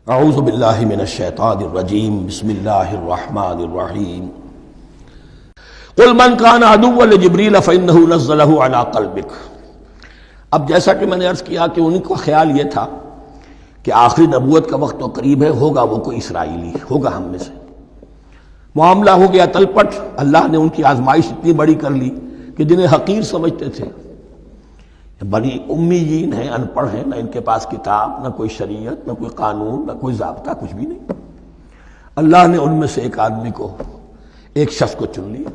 اعوذ باللہ من الشیطان الرجیم بسم اللہ الرحمن الرحیم قل من کان عدوا لجبریل فإنہ نزلہ علی قلبک۔ اب جیسا کہ میں نے عرض کیا کہ ان کا خیال یہ تھا کہ آخری نبوت کا وقت تو قریب ہے، ہوگا وہ کوئی اسرائیلی، ہوگا ہم میں سے۔ معاملہ ہو گیا تلپٹ، اللہ نے ان کی آزمائش اتنی بڑی کر لی کہ جنہیں حقیر سمجھتے تھے، بڑی امیین ہیں، ان پڑھ ہیں، نہ ان کے پاس کتاب، نہ کوئی شریعت، نہ کوئی قانون، نہ کوئی ضابطہ، کچھ بھی نہیں۔ اللہ نے ان میں سے ایک آدمی کو، ایک شخص کو چن لیا،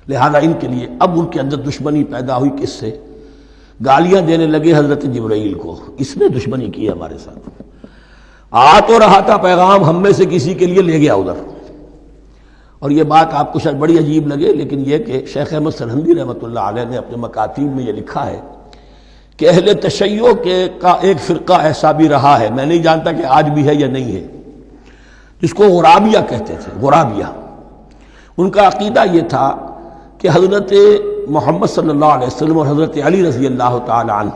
لہذا ان کے لیے اب ان کے اندر دشمنی پیدا ہوئی۔ کس سے؟ گالیاں دینے لگے حضرت جبرائیل کو، اس نے دشمنی کی ہمارے ساتھ، آ تو رہا تھا پیغام ہم میں سے کسی کے لیے، لے گیا ادھر۔ اور یہ بات آپ کو شاید بڑی عجیب لگے، لیکن یہ کہ شیخ احمد سرہندی رحمۃ اللہ علیہ نے اپنے مکاتیب میں یہ لکھا ہے کہ اہل تشیع کا ایک فرقہ ایسا بھی رہا ہے، میں نہیں جانتا کہ آج بھی ہے یا نہیں ہے، جس کو غرابیہ کہتے تھے۔ غرابیہ، ان کا عقیدہ یہ تھا کہ حضرت محمد صلی اللہ علیہ وسلم اور حضرت علی رضی اللہ تعالی عنہ،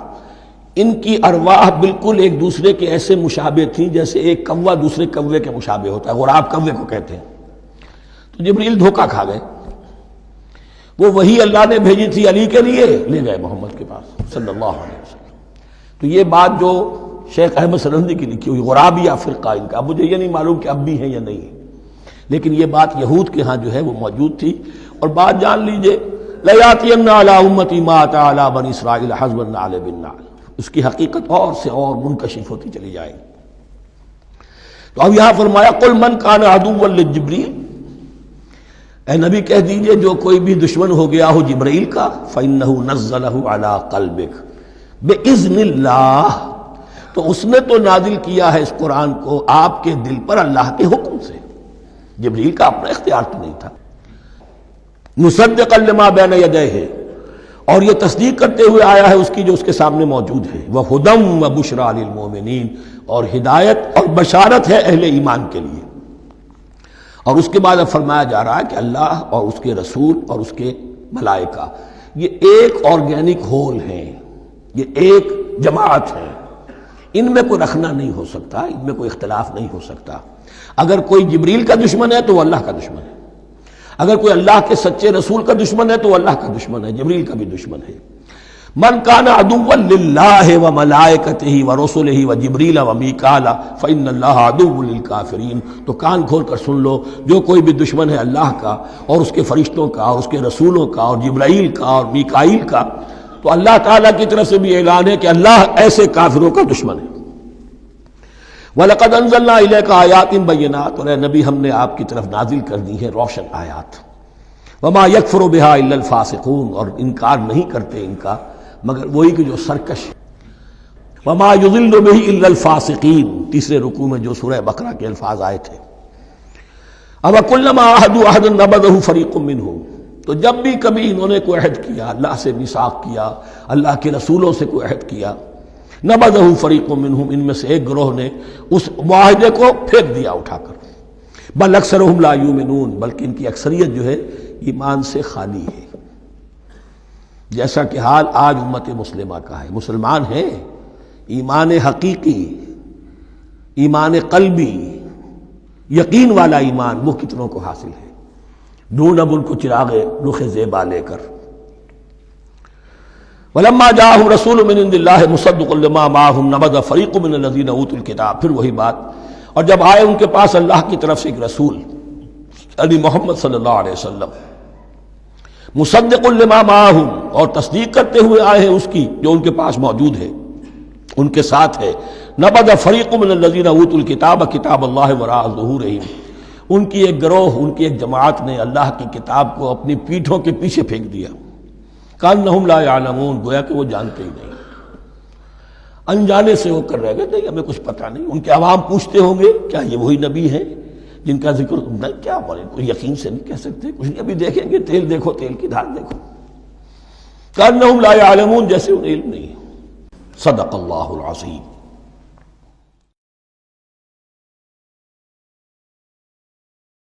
ان کی ارواح بالکل ایک دوسرے کے ایسے مشابہ تھیں جیسے ایک کوا دوسرے کوے کے مشابہ ہوتا ہے، غراب کوے کو کہتے ہیں۔ تو جبریل دھوکہ کھا گئے، وہ وہی اللہ نے بھیجی تھی علی کے لیے، لے گئے محمد کے پاس صلی اللہ علیہ وسلم۔ تو یہ بات جو شیخ احمد سرہندی کی لکھی ہوئی غرابیہ فرقہ ان کا، مجھے یہ نہیں معلوم کہ اب بھی ہیں یا نہیں ہے، لیکن یہ بات یہود کے ہاں جو ہے وہ موجود تھی۔ اور بات جان لیجئے، لَيَأْتِيَنَّ عَلَىٰ أُمَّتِي مَا أَتَىٰ عَلَىٰ بَنِي إِسْرَائِيلَ حَسْبَ النَّعْلِ بِالنَّعْلِ، اس کی حقیقت اور سے اور منکشف ہوتی چلی جائے گی۔ تو اب یہاں فرمایا قُلْ مَنْ كَانَ عَدُوًّا لِجِبْرِيلَ، اے نبی کہہ دیجئے جو کوئی بھی دشمن ہو گیا ہو جبرائیل کا، فَإِنَّهُ نَزَّلَهُ عَلَىٰ قَلْبِكَ بِإِذْنِ اللَّهِ، تو اس نے تو نازل کیا ہے اس قرآن کو آپ کے دل پر اللہ کے حکم سے، جبرائیل کا اپنا اختیار تو نہیں تھا۔ مُصَدِّقًا لِمَا بَيْنَ يَدَيْهِ، اور یہ تصدیق کرتے ہوئے آیا ہے اس کی جو اس کے سامنے موجود ہے، وَهُدًى وَبُشْرَىٰ لِلْمُؤْمِنِينَ، اور ہدایت اور بشارت ہے اہل ایمان کے لیے۔ اور اس کے بعد اب فرمایا جا رہا ہے کہ اللہ اور اس کے رسول اور اس کے ملائکہ یہ ایک آرگینک ہول ہیں، یہ ایک جماعت ہے، ان میں کوئی رکھنا نہیں ہو سکتا، ان میں کوئی اختلاف نہیں ہو سکتا۔ اگر کوئی جبریل کا دشمن ہے تو وہ اللہ کا دشمن ہے، اگر کوئی اللہ کے سچے رسول کا دشمن ہے تو وہ اللہ کا دشمن ہے، جبریل کا بھی دشمن ہے۔ من کان عدوا للہ وملائکتہ ورسلہ وجبریل ومیکال فإن اللہ عدو للکافرین، تو کان کھول کر سن لو، جو کوئی بھی دشمن ہے اللہ کا اور اس کے فرشتوں کا اور اس کے رسولوں کا اور جبرائیل کا اور میکائیل کا، تو اللہ تعالیٰ کی طرف سے بھی اعلان ہے کہ اللہ ایسے کافروں کا دشمن ہے۔ وَلَقَدْ أَنزَلْنَا إِلَيْكَ آيَاتٍ بَيِّنَاتٍ، اور اے نبی ہم نے آپ کی طرف نازل کر دی ہے روشن آیات۔ وَمَا يَكْفُرُ بِهَا إِلَّا الْفَاسِقُونَ، اور انکار نہیں کرتے ان کا مگر وہی کہ جو سرکش۔ وَمَا يُضِلُّ بِهِ إِلَّا الْفَاسِقِينَ، تیسرے رکوع میں جو سورہ بقرہ کے الفاظ آئے تھے۔ أَوَكُلَّمَا عَاهَدُوا عَهْدًا نَبَذَهُ فَرِيقٌ مِّنْهُمْ، تو جب بھی کبھی انہوں نے کوئی عہد کیا، اللہ سے میثاق کیا، اللہ کے رسولوں سے کوئی عہد کیا، نَبَذَهُ فَرِيقٌ مِّنْهُمْ، ان میں سے ایک گروہ نے اس معاہدے کو پھینک دیا اٹھا کر۔ بل اکثرهم لا یؤمنون، بلکہ ان کی اکثریت جو ہے ایمان سے خالی ہے، جیسا کہ حال آج امت مسلمہ کا ہے۔ مسلمان ہیں، ایمان حقیقی، ایمان قلبی، یقین والا ایمان وہ کتنوں کو حاصل ہے؟ ڈھونڈ اب ان کو چراغ رخ زیبا لے کر۔ وَلَمَّا جَاءَهُمْ رَسُولٌ مِّنْ عِندِ اللَّهِ مُصَدِّقٌ لِمَا مَعَهُمْ نَبَذَ فَرِيقٌ مِّنَ الَّذِينَ أُوتُوا الْكِتَابَ، پھر وہی بات، اور جب آئے ان کے پاس اللہ کی طرف سے ایک رسول یعنی محمد صلی اللہ علیہ وسلم، مصدق لما معہم، اور تصدیق کرتے ہوئے آئے ہیں اس کی جو ان کے پاس موجود ہے، ان کے ساتھ ہے، نبذ فریق من الذین اوتوا الکتاب کتاب اللہ وراء ظہورہم، ان کی ایک گروہ، ان کی ایک جماعت نے اللہ کی کتاب کو اپنی پیٹھوں کے پیچھے پھینک دیا، کانہم لا یعلمون، گویا کہ وہ جانتے ہی نہیں، انجانے سے ہو کر رہ گئے، نہیں ہمیں کچھ پتہ نہیں۔ ان کے عوام پوچھتے ہوں گے کیا یہ وہی نبی ہیں جن کا ذکر نہیں؟ کیا بولے، کوئی یقین سے نہیں کہہ سکتے، کچھ نہیں، ابھی دیکھیں گے، تیل دیکھو، تیل کی دھار دیکھو، کانہم لا یعلمون، جیسے انہیں علم نہیں۔ صدق اللہ العظیم۔